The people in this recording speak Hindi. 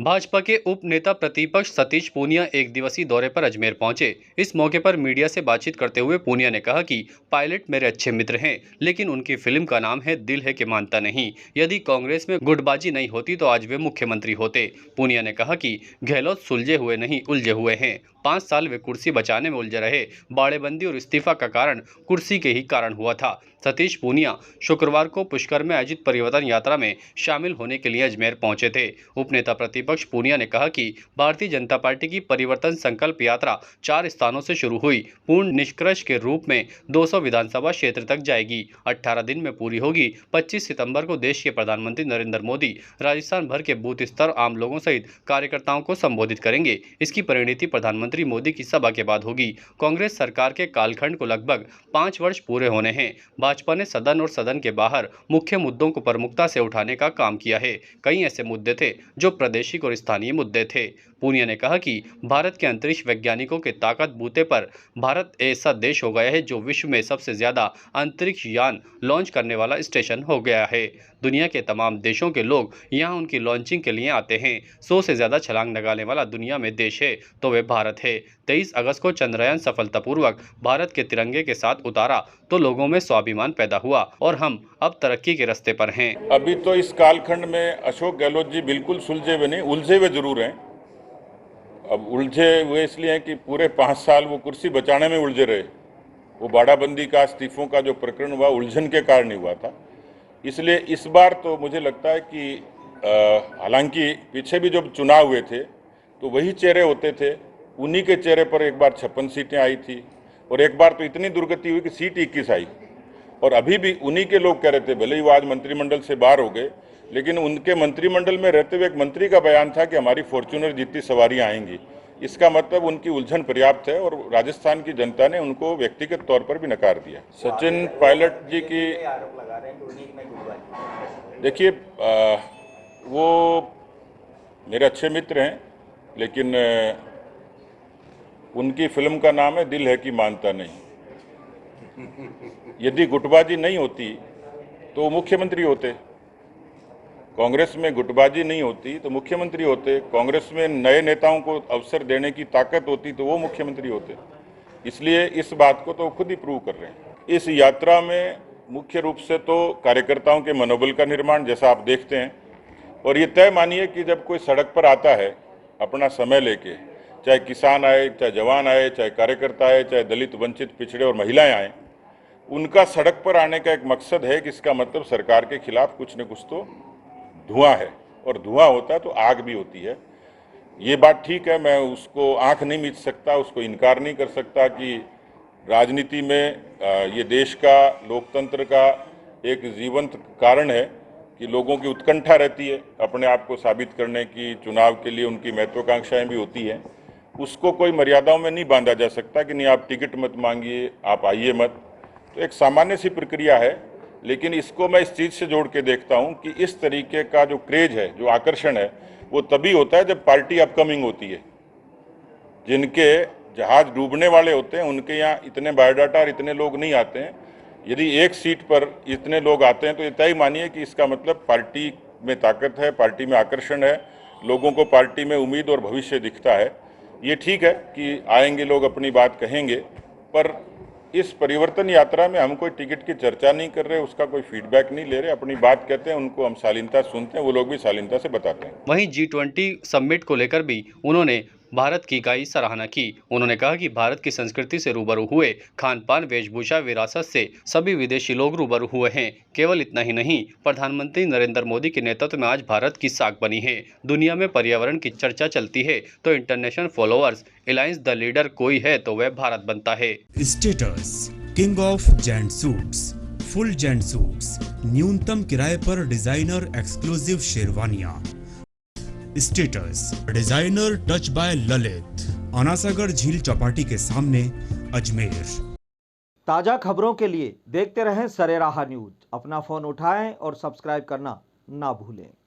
भाजपा के उप नेता प्रतिपक्ष सतीश पूनिया एक दिवसीय दौरे पर अजमेर पहुंचे। इस मौके पर मीडिया से बातचीत करते हुए पूनिया ने कहा कि पायलट मेरे अच्छे मित्र हैं, लेकिन उनकी फिल्म का नाम है दिल है कि मानता नहीं। यदि कांग्रेस में गुटबाजी नहीं होती तो आज वे मुख्यमंत्री होते। पूनिया ने कहा कि गहलोत सुलझे हुए नहीं उलझे हुए हैं। 5 साल वे कुर्सी बचाने में उलझे रहे। बाड़ेबंदी और इस्तीफा का कारण कुर्सी के ही कारण हुआ था। सतीश पूनिया शुक्रवार को पुष्कर में आयोजित परिवर्तन यात्रा में शामिल होने के लिए अजमेर पहुंचे थे। उपनेता प्रतिपक्ष पूनिया ने कहा कि भारतीय जनता पार्टी की परिवर्तन संकल्प यात्रा 4 स्थानों से शुरू हुई, पूर्ण निष्कर्ष के रूप में 200 विधानसभा क्षेत्र तक जाएगी। 18 दिन में पूरी होगी। 25 सितंबर को देश के प्रधानमंत्री नरेंद्र मोदी राजस्थान भर के बूथ स्तर आम लोगों सहित कार्यकर्ताओं को संबोधित करेंगे। इसकी परिणति प्रधानमंत्री मोदी की सभा के बाद होगी। कांग्रेस सरकार के कालखंड को लगभग 5 वर्ष पूरे होने हैं। भाजपा ने सदन और सदन के बाहर मुख्य मुद्दों को प्रमुखता से उठाने का काम किया है। कई ऐसे मुद्दे थे जो प्रादेशिक और स्थानीय मुद्दे थे। पूनिया ने कहा कि भारत के अंतरिक्ष वैज्ञानिकों के ताकत बूते पर भारत ऐसा देश हो गया है जो विश्व में सबसे ज्यादा अंतरिक्ष यान लॉन्च करने वाला स्टेशन हो गया है। दुनिया के तमाम देशों के लोग यहां उनकी लॉन्चिंग के लिए आते हैं। 100 से ज्यादा छलांग लगाने वाला दुनिया में देश है तो वह भारत है। 23 अगस्त को चंद्रयान सफलतापूर्वक भारत के तिरंगे के साथ उतारा तो लोगों में स्वाभिमान पैदा हुआ और हम अब तरक्की के रास्ते पर हैं। अभी तो इस कालखंड में अशोक गहलोत जी बिल्कुल सुलझे हुए नहीं, उलझे हुए जरूर हैं। अब उलझे हुए इसलिए हैं कि पूरे 5 साल वो कुर्सी बचाने में उलझे रहे। वो बाड़ाबंदी का, इस्तीफों का जो प्रकरण हुआ उलझन के कारण ही हुआ था। इसलिए इस बार तो मुझे लगता है कि हालांकि पीछे भी जब चुनाव हुए थे तो वही चेहरे होते थे, उन्हीं के चेहरे पर एक बार 56 सीटें आई थी और एक बार तो इतनी दुर्गति हुई कि सीट 21 आई। और अभी भी उन्हीं के लोग कह रहे थे, भले ही वो आज मंत्रिमंडल से बाहर हो गए, लेकिन उनके मंत्रिमंडल में रहते हुए एक मंत्री का बयान था कि हमारी फॉर्च्यूनर जितनी सवारियां आएंगी। इसका मतलब उनकी उलझन पर्याप्त है और राजस्थान की जनता ने उनको व्यक्तिगत तौर पर भी नकार दिया। सचिन पायलट जी की देखिए, वो मेरे अच्छे मित्र हैं, लेकिन उनकी फिल्म का नाम है दिल है कि मानता नहीं। यदि गुटबाजी नहीं होती तो मुख्यमंत्री होते। कांग्रेस में गुटबाजी नहीं होती तो मुख्यमंत्री होते। कांग्रेस में नए नेताओं को अवसर देने की ताकत होती तो वो मुख्यमंत्री होते। इसलिए इस बात को तो खुद ही प्रूव कर रहे हैं। इस यात्रा में मुख्य रूप से तो कार्यकर्ताओं के मनोबल का निर्माण, जैसा आप देखते हैं, और ये तय मानिए कि जब कोई सड़क पर आता है अपना समय लेके, चाहे किसान आए, चाहे जवान आए, चाहे कार्यकर्ता आए, चाहे दलित, वंचित, पिछड़े और महिलाएं आए, उनका सड़क पर आने का एक मकसद है कि इसका मतलब सरकार के खिलाफ कुछ न कुछ तो धुआं है, और धुआं होता है तो आग भी होती है। ये बात ठीक है, मैं उसको आंख नहीं मीच सकता, उसको इनकार नहीं कर सकता कि राजनीति में ये देश का, लोकतंत्र का एक जीवंत कारण है कि लोगों की उत्कंठा रहती है अपने आप को साबित करने की। चुनाव के लिए उनकी महत्वाकांक्षाएं भी होती हैं। उसको कोई मर्यादाओं में नहीं बांधा जा सकता कि नहीं आप टिकट मत मांगिए, आप आइए मत। तो एक सामान्य सी प्रक्रिया है, लेकिन इसको मैं इस चीज़ से जोड़ के देखता हूं कि इस तरीके का जो क्रेज है, जो आकर्षण है, वो तभी होता है जब पार्टी अपकमिंग होती है। जिनके जहाज डूबने वाले होते हैं उनके यहाँ इतने बायोडाटा और इतने लोग नहीं आते हैं। यदि एक सीट पर इतने लोग आते हैं तो ये तय मानिए कि इसका मतलब पार्टी में ताकत है, पार्टी में आकर्षण है, लोगों को पार्टी में उम्मीद और भविष्य दिखता है। ये ठीक है कि आएंगे लोग, अपनी बात कहेंगे, पर इस परिवर्तन यात्रा में हम कोई टिकट की चर्चा नहीं कर रहे, उसका कोई फीडबैक नहीं ले रहे, अपनी बात कहते हैं, उनको हम शालीनता सुनते हैं, वो लोग भी शालीनता से बताते हैं। वहीं G20 समिट को लेकर भी उन्होंने भारत की कई सराहना की। उन्होंने कहा कि भारत की संस्कृति से रूबरू हुए, खान पान, वेशभूषा, विरासत से सभी विदेशी लोग रूबरू हुए हैं। केवल इतना ही नहीं, प्रधानमंत्री नरेंद्र मोदी के नेतृत्व में आज भारत की साख बनी है। दुनिया में पर्यावरण की चर्चा चलती है तो international followers alliance the leader कोई है तो वह भारत बनता है। Status king of gent suits, full gent suits, न्यूनतम किराए पर डिजाइनर एक्सक्लूसिव शेरवानियां। Status designer touch by Lalit, Anasagar झील चौपाटी के सामने, अजमेर। ताजा खबरों के लिए देखते रहें सरेराह न्यूज। अपना फोन उठाएं और सब्सक्राइब करना ना भूलें।